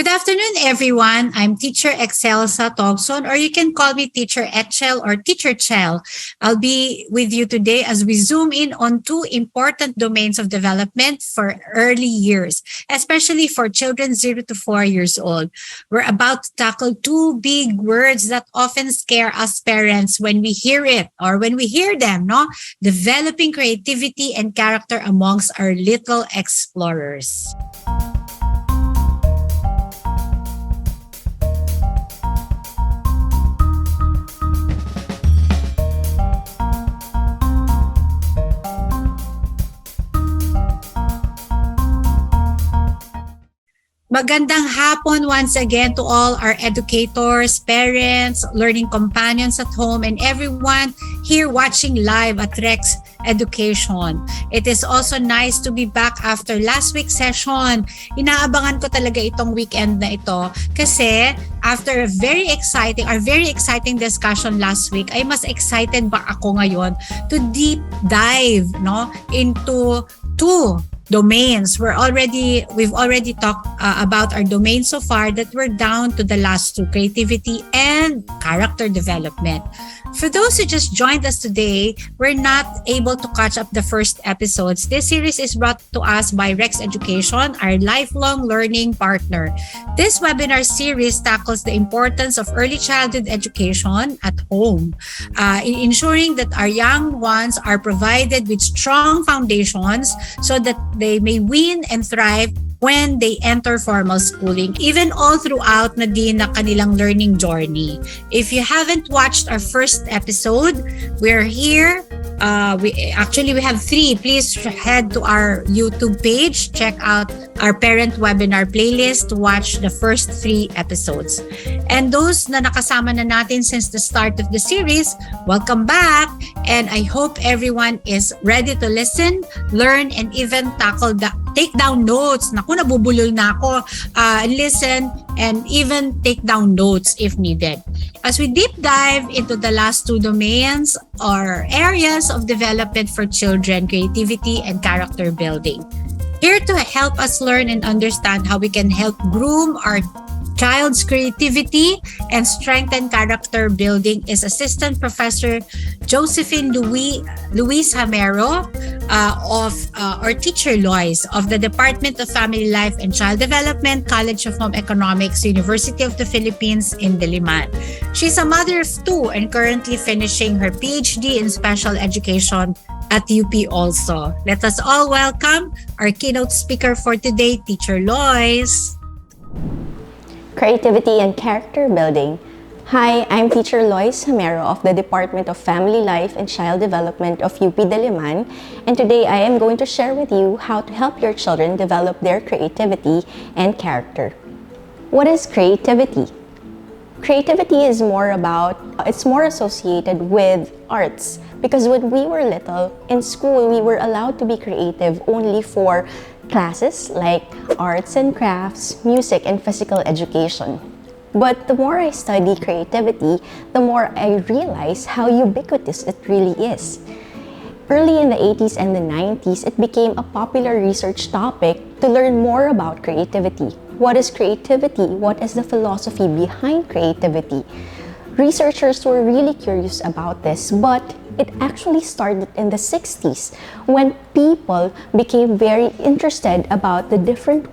Good afternoon, everyone. I'm Teacher Excelsa Tongson, or you can call me Teacher Etchel or Teacher Chel. I'll be with you today as we zoom in on two important domains of development for early years, especially for children 0 to 4 years old. We're about to tackle two big words that often scare us parents when we hear it or when we hear them, no? Developing creativity and character amongst our little explorers. Magandang hapon once again to all our educators, parents, learning companions at home, and everyone here watching live at Rex Education. It is also nice to be back after last week's session. Inaabangan ko talaga itong weekend na ito kasi after a very exciting discussion last week, ay mas excited ba ako ngayon to deep dive into two domains. We've already talked about our domains so far that we're down to the last two, creativity and character development. For those who just joined us today, we're not able to catch up the first episodes. This series is brought to us by Rex Education, our lifelong learning partner. This webinar series tackles the importance of early childhood education at home, in ensuring that our young ones are provided with strong foundations so that they may win and thrive when they enter formal schooling, even all throughout na din na kanilang learning journey. If you haven't watched our first episode, we're here. We have 3. Please head to our YouTube page, check out our parent webinar playlist to watch the first 3 episodes. And those na nakasama na natin since the start of the series, welcome back. And I hope everyone is ready to listen, learn, and even take down notes. Naku, nabubulol na ako. Listen and even take down notes if needed. As we deep dive into the last two domains or areas of development for children, creativity and character building. Here to help us learn and understand how we can help groom our child's creativity and strengthen character building is Assistant Professor Josephine Lois Jamero or Teacher Lois of the Department of Family Life and Child Development, College of Home Economics, University of the Philippines in Diliman. She's a mother of 2 and currently finishing her PhD in special education at UP also. Let us all welcome our keynote speaker for today, Teacher Lois. Creativity and character building. Hi, I'm Teacher Lois Jamero of the Department of Family Life and Child Development of UP Diliman, and today I am going to share with you how to help your children develop their creativity and character. What is creativity? Creativity is more associated with arts, because when we were little, in school we were allowed to be creative only for classes like arts and crafts, music, and physical education. But the more I study creativity, the more I realize how ubiquitous it really is. Early in the 80s and the 90s, it became a popular research topic to learn more about creativity. What is creativity? What is the philosophy behind creativity? Researchers were really curious about this, but it actually started in the 60s when people became very interested about the different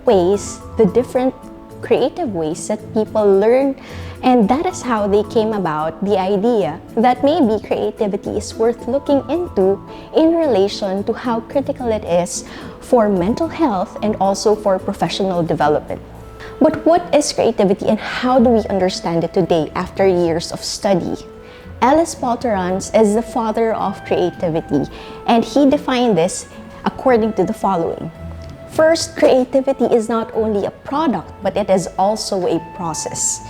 creative ways that people learn, and that is how they came about the idea that maybe creativity is worth looking into in relation to how critical it is for mental health and also for professional development. But what is creativity and how do we understand it today after years of study? Ellis Polterans is the father of creativity, and he defined this according to the following. First, creativity is not only a product, but it is also a process.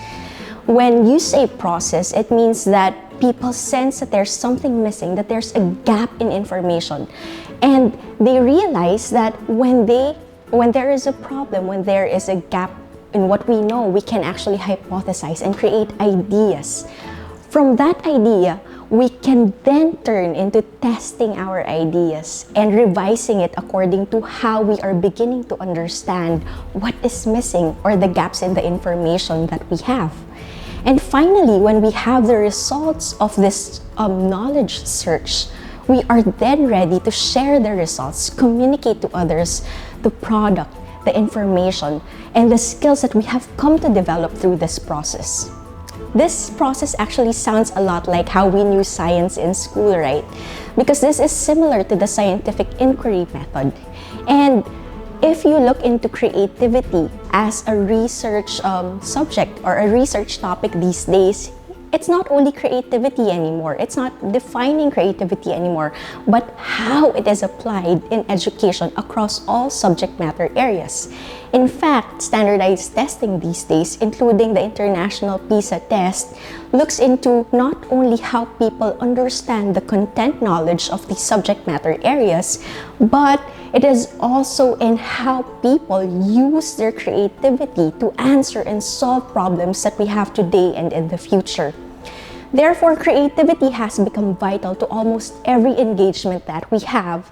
When you say process, it means that people sense that there's something missing, that there's a gap in information. And they realize that when there is a problem, when there is a gap in what we know, we can actually hypothesize and create ideas. From that idea, we can then turn into testing our ideas and revising it according to how we are beginning to understand what is missing or the gaps in the information that we have. And finally, when we have the results of this knowledge search, we are then ready to share the results, communicate to others the product, the information, and the skills that we have come to develop through this process. This process actually sounds a lot like how we knew science in school, right? Because this is similar to the scientific inquiry method. And if you look into creativity as a research subject or a research topic these days, it's not only creativity anymore. It's not defining creativity anymore, but how it is applied in education across all subject matter areas. In fact, standardized testing these days, including the International PISA test, looks into not only how people understand the content knowledge of these subject matter areas, but it is also in how people use their creativity to answer and solve problems that we have today and in the future. Therefore, creativity has become vital to almost every engagement that we have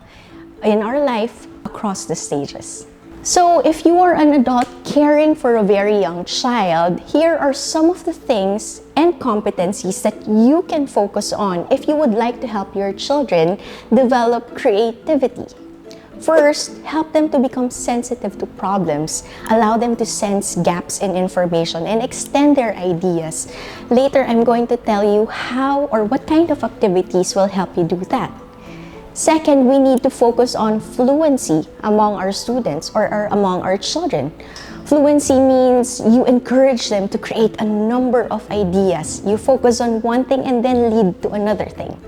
in our life across the stages. So, if you are an adult caring for a very young child, here are some of the things and competencies that you can focus on if you would like to help your children develop creativity. First, help them to become sensitive to problems. Allow them to sense gaps in information and extend their ideas. Later, I'm going to tell you how or what kind of activities will help you do that. Second, we need to focus on fluency among our students or among our children. Fluency means you encourage them to create a number of ideas. You focus on one thing and then lead to another thing.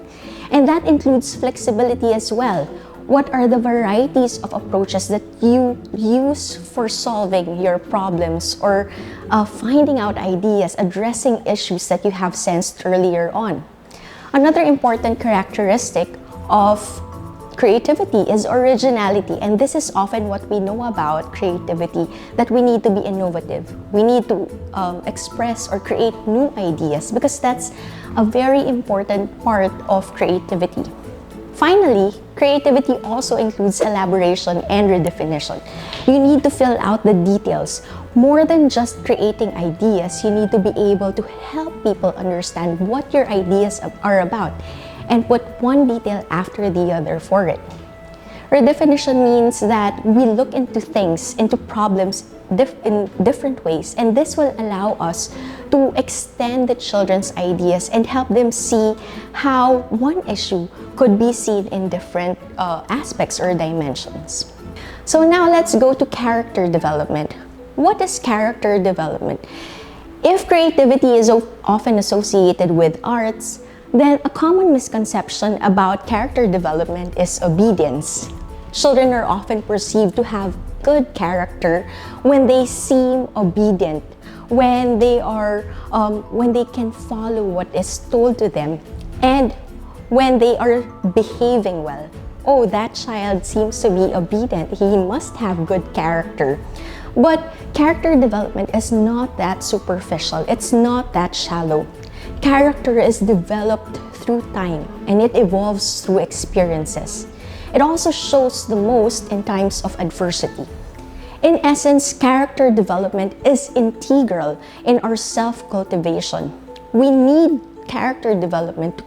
And that includes flexibility as well. What are the varieties of approaches that you use for solving your problems or finding out ideas, addressing issues that you have sensed earlier on? Another important characteristic of creativity is originality, and this is often what we know about creativity, that we need to be innovative. We need to express or create new ideas because that's a very important part of creativity. Finally, creativity also includes elaboration and redefinition. You need to fill out the details. More than just creating ideas, you need to be able to help people understand what your ideas are about and put one detail after the other for it. Redefinition means that we look into things, into problems in different ways, and this will allow us to extend the children's ideas and help them see how one issue could be seen in different aspects or dimensions. So now let's go to character development. What is character development? If creativity is often associated with arts, then a common misconception about character development is obedience. Children are often perceived to have good character when they seem obedient, when they can follow what is told to them, and when they are behaving well. Oh, that child seems to be obedient. He must have good character. But character development is not that superficial. It's not that shallow. Character is developed through time and it evolves through experiences. It also shows the most in times of adversity. In essence, character development is integral in our self-cultivation. We need character development to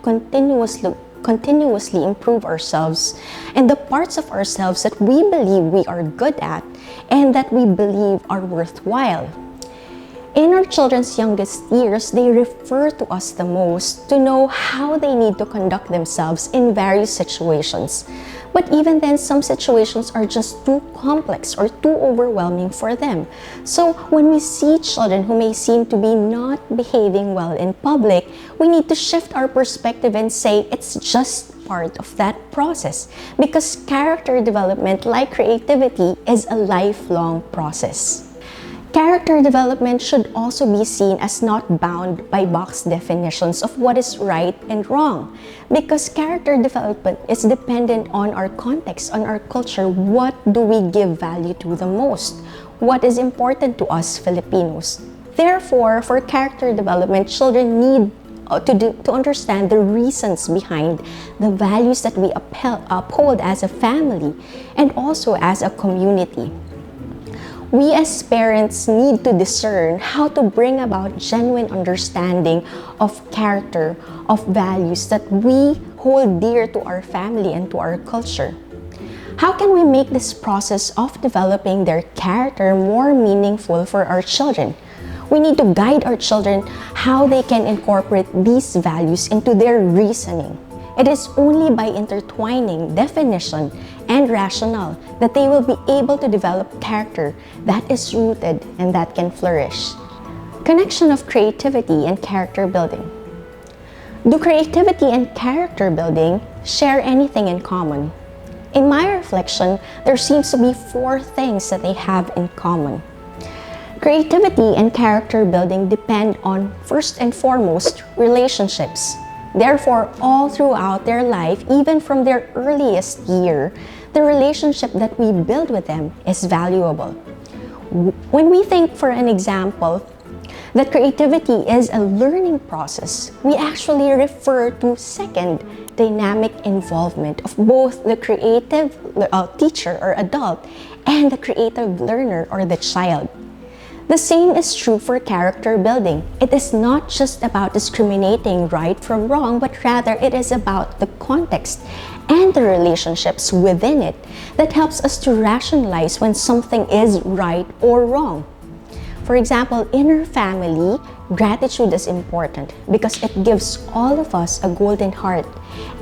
continuously improve ourselves and the parts of ourselves that we believe we are good at and that we believe are worthwhile. In our children's youngest years, they refer to us the most to know how they need to conduct themselves in various situations. But even then, some situations are just too complex or too overwhelming for them. So when we see children who may seem to be not behaving well in public, we need to shift our perspective and say it's just part of that process. Because character development, like creativity, is a lifelong process. Character development should also be seen as not bound by box definitions of what is right and wrong, because character development is dependent on our context, on our culture. What do we give value to the most? What is important to us Filipinos? Therefore, for character development, children need to understand the reasons behind the values that we uphold as a family and also as a community. We as parents need to discern how to bring about genuine understanding of character, of values that we hold dear to our family and to our culture. How can we make this process of developing their character more meaningful for our children? We need to guide our children how they can incorporate these values into their reasoning. It is only by intertwining definition and rationale that they will be able to develop character that is rooted and that can flourish. Connection of creativity and character building. Do creativity and character building share anything in common? In my reflection, there seems to be 4 things that they have in common. Creativity and character building depend on, first and foremost, relationships. Therefore, all throughout their life, even from their earliest year, the relationship that we build with them is valuable. When we think, for an example, that creativity is a learning process, we actually refer to second, dynamic involvement of both the creative teacher or adult and the creative learner or the child. The same is true for character building. It is not just about discriminating right from wrong, but rather it is about the context and the relationships within it that helps us to rationalize when something is right or wrong. For example, in our family, gratitude is important because it gives all of us a golden heart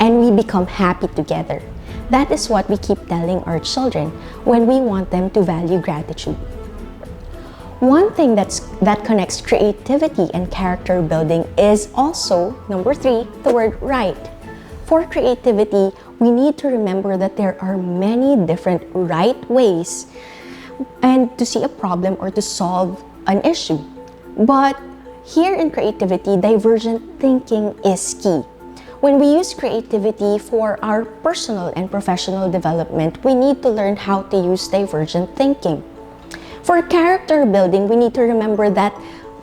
and we become happy together. That is what we keep telling our children when we want them to value gratitude. One thing that connects creativity and character building is also, number 3, the word right. For creativity, we need to remember that there are many different right ways and to see a problem or to solve an issue. But here in creativity, divergent thinking is key. When we use creativity for our personal and professional development, we need to learn how to use divergent thinking. For character building, we need to remember that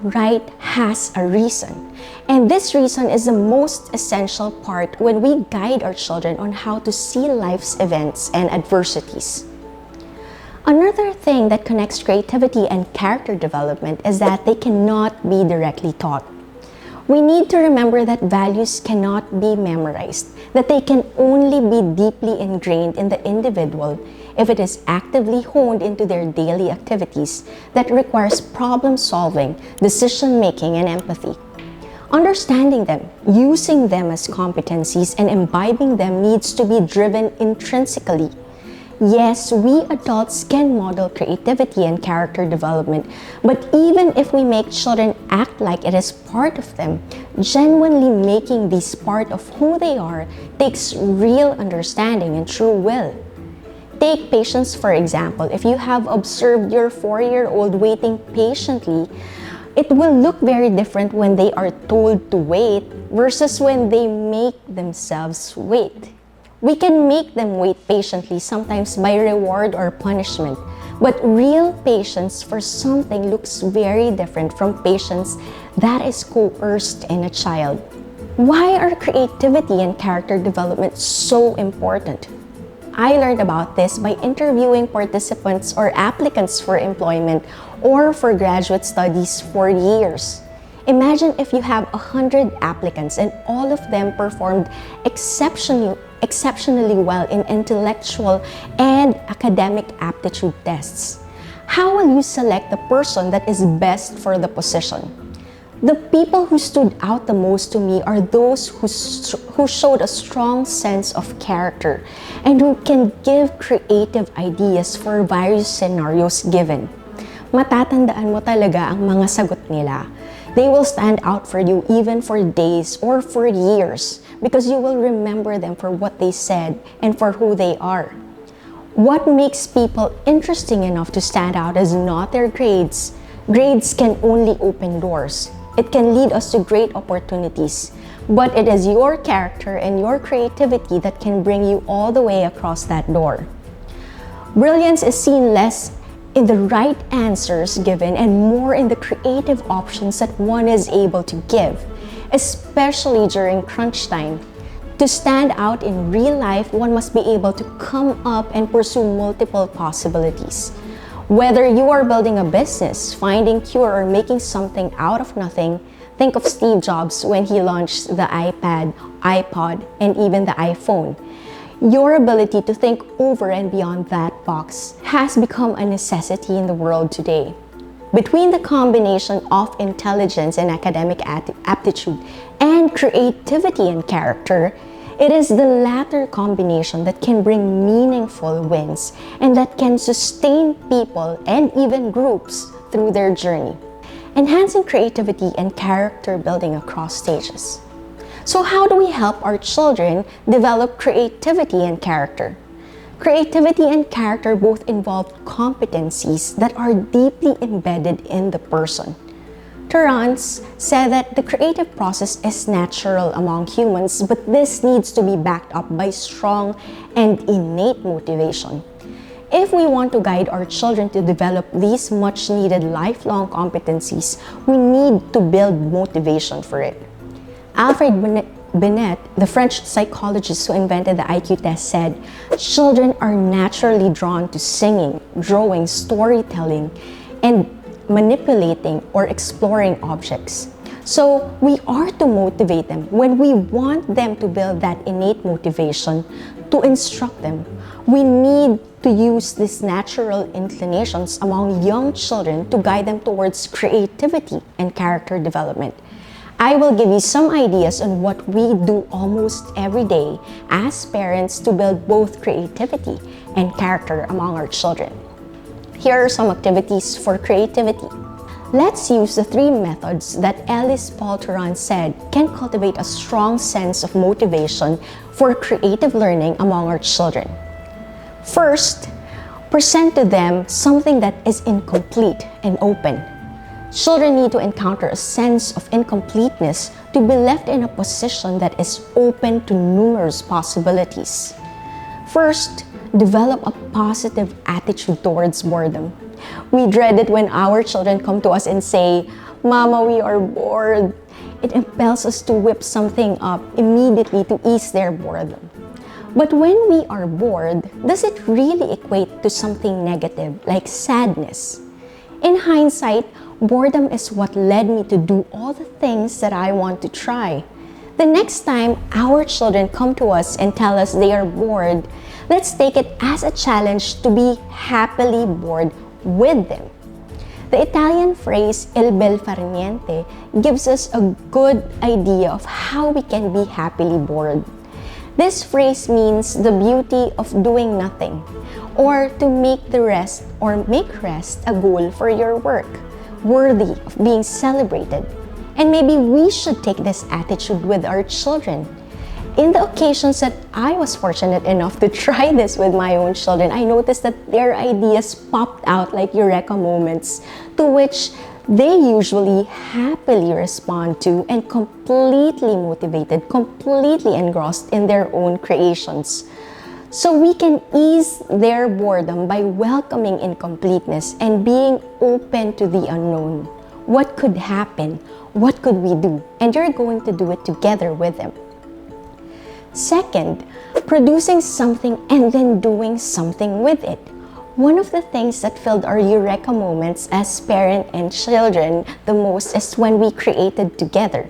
right has a reason. And this reason is the most essential part when we guide our children on how to see life's events and adversities. Another thing that connects creativity and character development is that they cannot be directly taught. We need to remember that values cannot be memorized, that they can only be deeply ingrained in the individual if it is actively honed into their daily activities that requires problem solving, decision making, and empathy. Understanding them, using them as competencies, and imbibing them needs to be driven intrinsically. Yes, we adults can model creativity and character development, but even if we make children act like it is part of them, genuinely making these part of who they are takes real understanding and true will. Take patience, for example. If you have observed your 4-year-old waiting patiently, it will look very different when they are told to wait versus when they make themselves wait. We can make them wait patiently, sometimes by reward or punishment, but real patience for something looks very different from patience that is coerced in a child. Why are creativity and character development so important? I learned about this by interviewing participants or applicants for employment or for graduate studies for years. Imagine if you have 100 applicants and all of them performed exceptionally well in intellectual and academic aptitude tests. How will you select the person that is best for the position? The people who stood out the most to me are those who showed a strong sense of character and who can give creative ideas for various scenarios given. Matatandaan mo talaga ang mga sagot nila. They will stand out for you even for days or for years because you will remember them for what they said and for who they are. What makes people interesting enough to stand out is not their grades. Grades can only open doors. It can lead us to great opportunities, but it is your character and your creativity that can bring you all the way across that door. Brilliance is seen less in the right answers given and more in the creative options that one is able to give. especially during crunch time. To stand out in real life, one must be able to come up and pursue multiple possibilities. Whether you are building a business, finding cure, or making something out of nothing, think of Steve Jobs when he launched the iPad, iPod, and even the iPhone. Your ability to think over and beyond that box has become a necessity in the world today. Between the combination of intelligence and academic aptitude and creativity and character, it is the latter combination that can bring meaningful wins and that can sustain people and even groups through their journey, enhancing creativity and character building across stages. So how do we help our children develop creativity and character? Creativity and character both involve competencies that are deeply embedded in the person. Terence said that the creative process is natural among humans, but this needs to be backed up by strong and innate motivation. If we want to guide our children to develop these much-needed lifelong competencies, we need to build motivation for it. Alfred Binet, the French psychologist who invented the IQ test, said, "Children are naturally drawn to singing, drawing, storytelling, and manipulating or exploring objects." So we are to motivate them when we want them to build that innate motivation to instruct them. We need to use these natural inclinations among young children to guide them towards creativity and character development. I will give you some ideas on what we do almost every day as parents to build both creativity and character among our children. Here are some activities for creativity. Let's use the 3 methods that Ellis Paul Turan said can cultivate a strong sense of motivation for creative learning among our children. First, present to them something that is incomplete and open. Children need to encounter a sense of incompleteness to be left in a position that is open to numerous possibilities. First, develop a positive attitude towards boredom. We dread it when our children come to us and say, "Mama, we are bored." It impels us to whip something up immediately to ease their boredom. But when we are bored, does it really equate to something negative like sadness? In hindsight, boredom is what led me to do all the things that I want to try. The next time our children come to us and tell us they are bored, let's take it as a challenge to be happily bored with them. The Italian phrase "il bel far niente" gives us a good idea of how we can be happily bored. This phrase means the beauty of doing nothing, or to make rest a goal for your work, worthy of being celebrated. And maybe we should take this attitude with our children. In the occasions that I was fortunate enough to try this with my own children, I noticed that their ideas popped out like eureka moments to which they usually happily respond to and completely motivated, completely engrossed in their own creations. So we can ease their boredom by welcoming incompleteness and being open to the unknown. What could happen? What could we do? And you're going to do it together with them. Second, producing something and then doing something with it. One of the things that filled our eureka moments as parent and children the most is when we created together.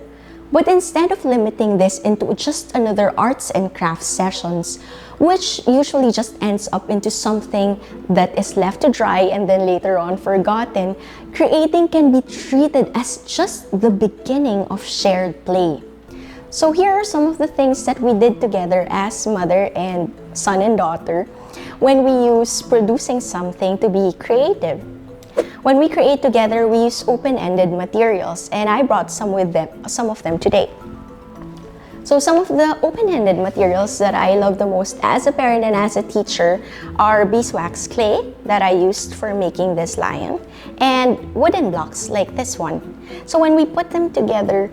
But instead of limiting this into just another arts and crafts sessions, which usually just ends up into something that is left to dry and then later on forgotten, creating can be treated as just the beginning of shared play. So here are some of the things that we did together as mother and son and daughter when we use producing something to be creative. When we create together, we use open-ended materials, and I brought some of them today. So some of the open-ended materials that I love the most as a parent and as a teacher are beeswax clay that I used for making this lion, and wooden blocks like this one. So when we put them together,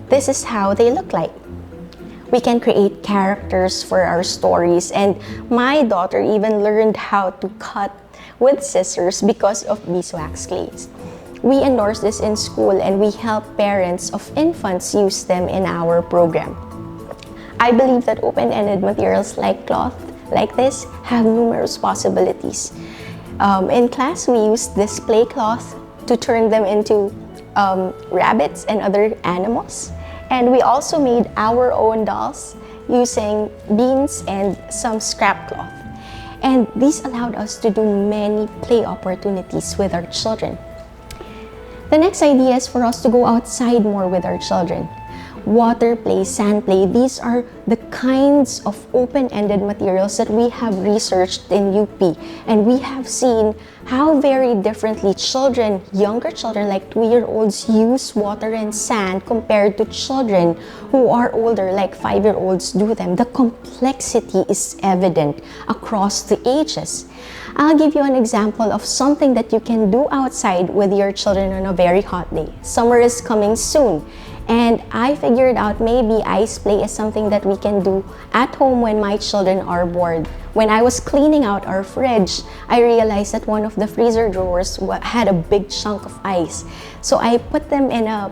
this is how they look like. We can create characters for our stories, and my daughter even learned how to cut with scissors because of beeswax clays. we endorse this in school and we help parents of infants use them in our program. I believe that open-ended materials like cloth, like this, have numerous possibilities. In class, we used this play cloth to turn them into rabbits and other animals. And we also made our own dolls using beans and some scrap cloth. And this allowed us to do many play opportunities with our children. The next idea is for us to go outside more with our children. Water play, sand play, these are the kinds of open-ended materials that we have researched in UP, and we have seen how very differently children, younger children like 2-year-olds, use water and sand compared to children who are older, like 5-year-olds, do them. The complexity is evident across the ages. I'll give you an example of something that you can do outside with your children on a very hot day. Summer is coming soon. And I figured out maybe ice play is something that we can do at home when my children are bored. When I was cleaning out our fridge, I realized that one of the freezer drawers had a big chunk of ice. So I put them in a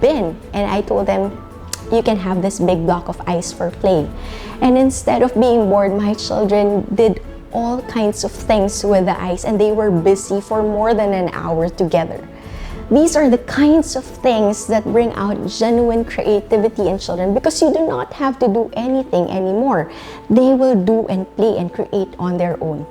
bin, and I told them, you can have this big block of ice for play. And instead of being bored, my children did all kinds of things with the ice, and they were busy for more than an hour together. These are the kinds of things that bring out genuine creativity in children, because you do not have to do anything anymore. They will do and play and create on their own.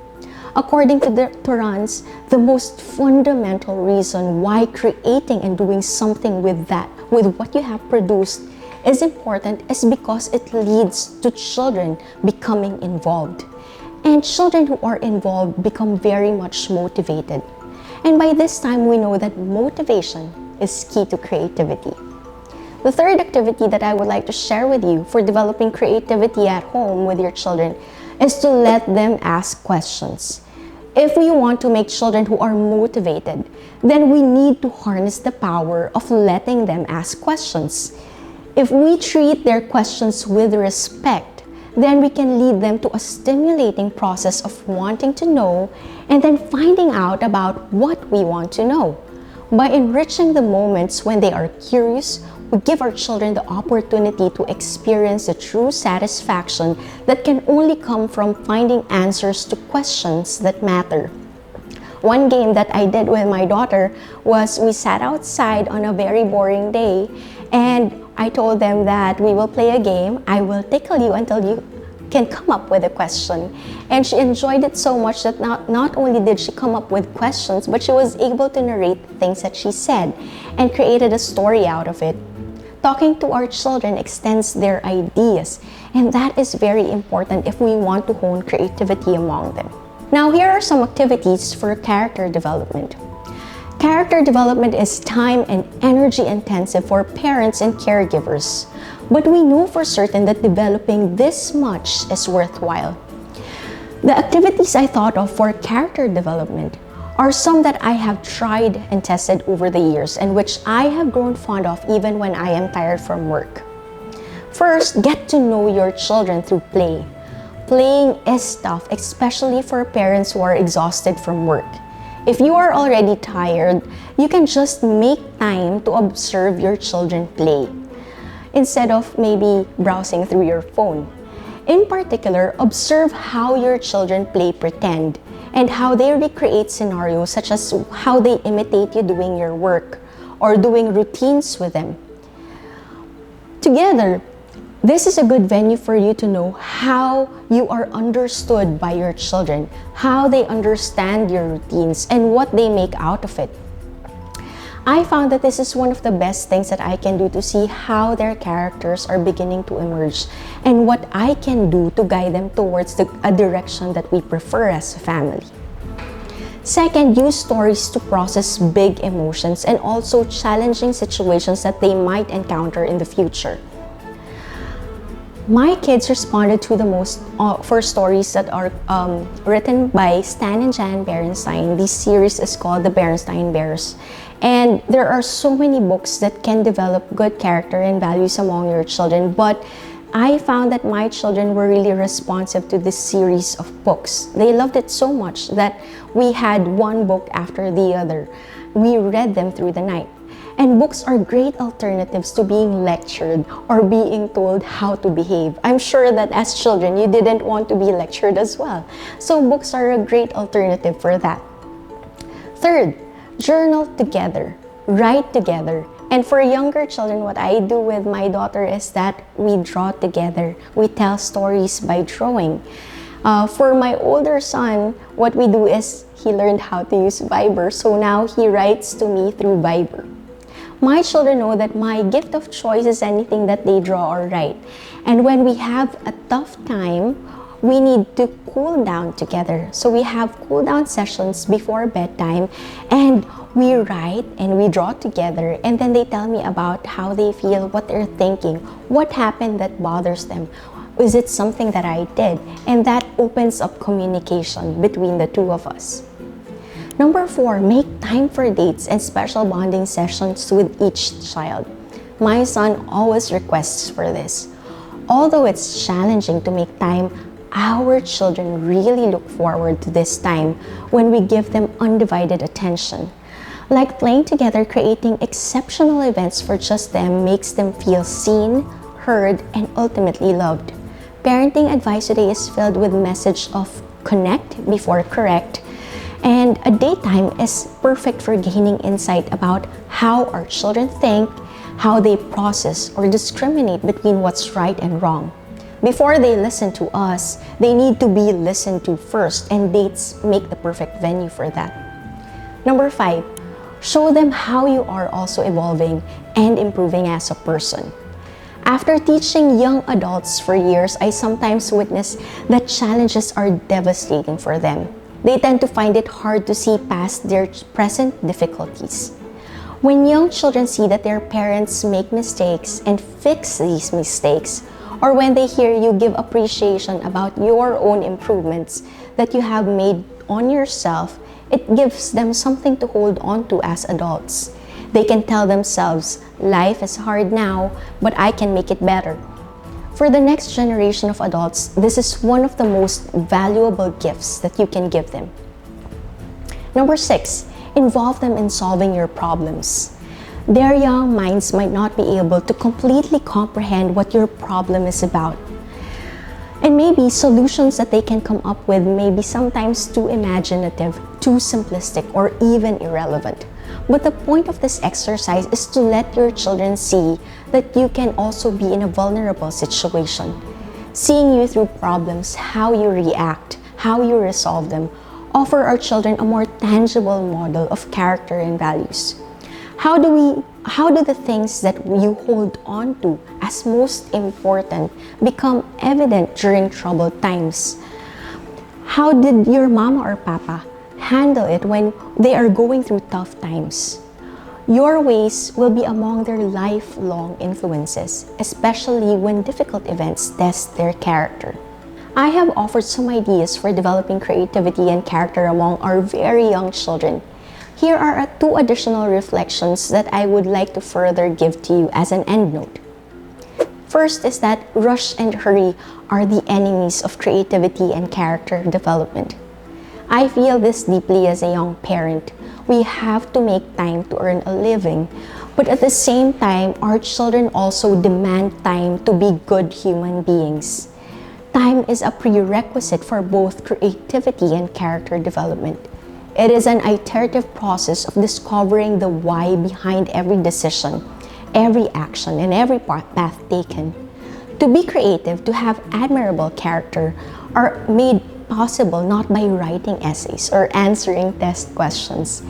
According to the Torans, the most fundamental reason why creating and doing something with what you have produced is important is because it leads to children becoming involved. And children who are involved become very much motivated. And by this time, we know that motivation is key to creativity. The third activity that I would like to share with you for developing creativity at home with your children is to let them ask questions. If we want to make children who are motivated, then we need to harness the power of letting them ask questions. If we treat their questions with respect, then we can lead them to a stimulating process of wanting to know and then finding out about what we want to know. By enriching the moments when they are curious, we give our children the opportunity to experience the true satisfaction that can only come from finding answers to questions that matter. One game that I did with my daughter was we sat outside on a very boring day, and I told them that we will play a game. I will tickle you until you can come up with a question. And she enjoyed it so much that not only did she come up with questions, but she was able to narrate things that she said and created a story out of it. Talking to our children extends their ideas, and that is very important if we want to hone creativity among them. Now, here are some activities for character development. Character development is time and energy intensive for parents and caregivers, but we know for certain that developing this much is worthwhile. The activities I thought of for character development are some that I have tried and tested over the years and which I have grown fond of even when I am tired from work. First, get to know your children through play. Playing is tough, especially for parents who are exhausted from work. If you are already tired, you can just make time to observe your children play instead of maybe browsing through your phone. In particular, observe how your children play pretend and how they recreate scenarios such as how they imitate you doing your work or doing routines with them. Together, this is a good venue for you to know how you are understood by your children, how they understand your routines, and what they make out of it. I found that this is one of the best things that I can do to see how their characters are beginning to emerge and what I can do to guide them towards a direction that we prefer as a family. Second, use stories to process big emotions and also challenging situations that they might encounter in the future. My kids responded to the most for stories that are written by Stan and Jan Berenstein. This series is called The Berenstein Bears. And there are so many books that can develop good character and values among your children, but I found that my children were really responsive to this series of books. They loved it so much that we had one book after the other. we read them through the night. And books are great alternatives to being lectured or being told how to behave. I'm sure that as children, you didn't want to be lectured as well. So books are a great alternative for that. Third, journal together, write together. And for younger children, what I do with my daughter is that we draw together. We tell stories by drawing. For my older son, what we do is he learned how to use Viber. So now he writes to me through Viber. My children know that my gift of choice is anything that they draw or write. And when we have a tough time, we need to cool down together. So we have cool down sessions before bedtime, and we write and we draw together, and then they tell me about how they feel, what they're thinking, what happened that bothers them. Is it something that I did? And that opens up communication between the two of us. Number 4, make time for dates and special bonding sessions with each child. My son always requests for this. Although it's challenging to make time, our children really look forward to this time when we give them undivided attention. Like playing together, creating exceptional events for just them makes them feel seen, heard, and ultimately loved. Parenting advice today is filled with message of connect before correct, and a daytime is perfect for gaining insight about how our children think, how they process or discriminate between what's right and wrong. Before they listen to us, they need to be listened to first, and dates make the perfect venue for that. Number 5, show them how you are also evolving and improving as a person. After teaching young adults for years, I sometimes witness that challenges are devastating for them. They tend to find it hard to see past their present difficulties. When young children see that their parents make mistakes and fix these mistakes, or when they hear you give appreciation about your own improvements that you have made on yourself, it gives them something to hold on to as adults. They can tell themselves, life is hard now, but I can make it better. For the next generation of adults, this is one of the most valuable gifts that you can give them. Number 6, involve them in solving your problems. Their young minds might not be able to completely comprehend what your problem is about. And maybe solutions that they can come up with may be sometimes too imaginative, too simplistic, or even irrelevant. But the point of this exercise is to let your children see that you can also be in a vulnerable situation. Seeing you through problems, how you react, how you resolve them, offer our children a more tangible model of character and values. How do the things that you hold on to as most important become evident during troubled times? How did your mama or papa handle it when they are going through tough times? Your ways will be among their lifelong influences, especially when difficult events test their character. I have offered some ideas for developing creativity and character among our very young children. Here are 2 additional reflections that I would like to further give to you as an end note. First is that rush and hurry are the enemies of creativity and character development. I feel this deeply as a young parent. We have to make time to earn a living, but at the same time, our children also demand time to be good human beings. Time is a prerequisite for both creativity and character development. It is an iterative process of discovering the why behind every decision, every action, and every path taken. To be creative, to have admirable character, are made possible not by writing essays or answering test questions.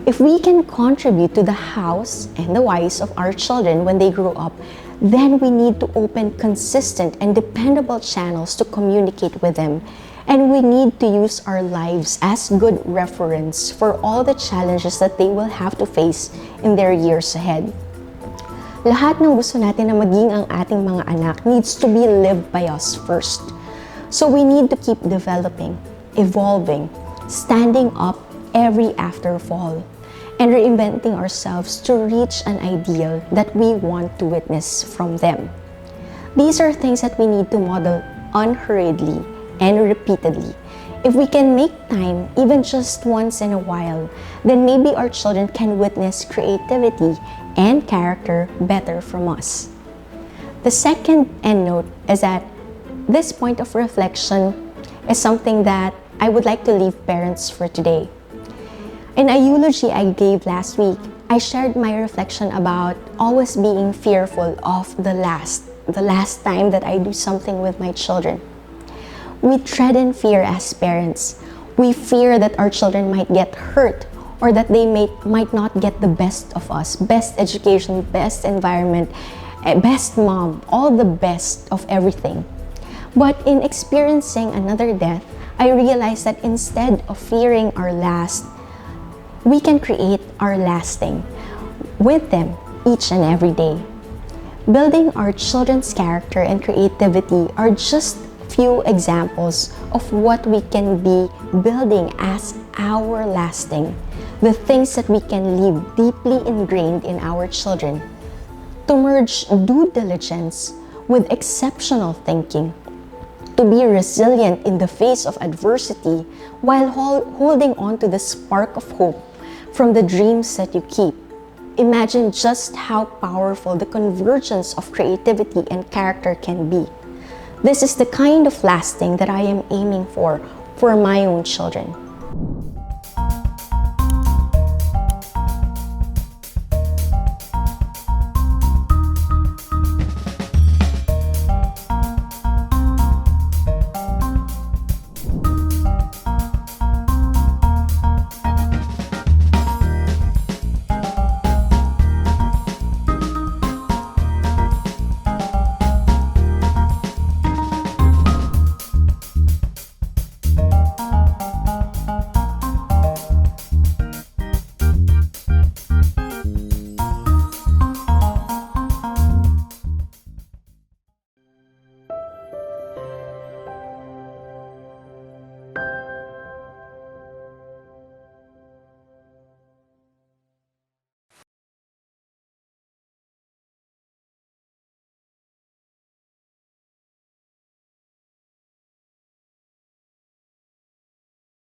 If we can contribute to the hows and the whys of our children when they grow up, then we need to open consistent and dependable channels to communicate with them. And we need to use our lives as good reference for all the challenges that they will have to face in their years ahead. Lahat ng gusto natin na maging ang ating mga anak needs to be lived by us first. So we need to keep developing, evolving, standing up every after fall, and reinventing ourselves to reach an ideal that we want to witness from them. These are things that we need to model unhurriedly and repeatedly If we can make time, even just once in a while, then maybe our children can witness creativity and character better from us. The second end note is that this point of reflection is something that I would like to leave parents for today. In a eulogy I gave last week, I shared my reflection about always being fearful of the last time that I do something with my children. We tread in fear as parents. We fear that our children might get hurt or that they might not get the best of us, best education, best environment, best mom, all the best of everything. But in experiencing another death, I realized that instead of fearing our last, we can create our lasting with them each and every day. Building our children's character and creativity are just few examples of what we can be building as our lasting, the things that we can leave deeply ingrained in our children. To merge due diligence with exceptional thinking, to be resilient in the face of adversity while holding on to the spark of hope from the dreams that you keep. Imagine just how powerful the convergence of creativity and character can be. This is the kind of lasting that I am aiming for my own children.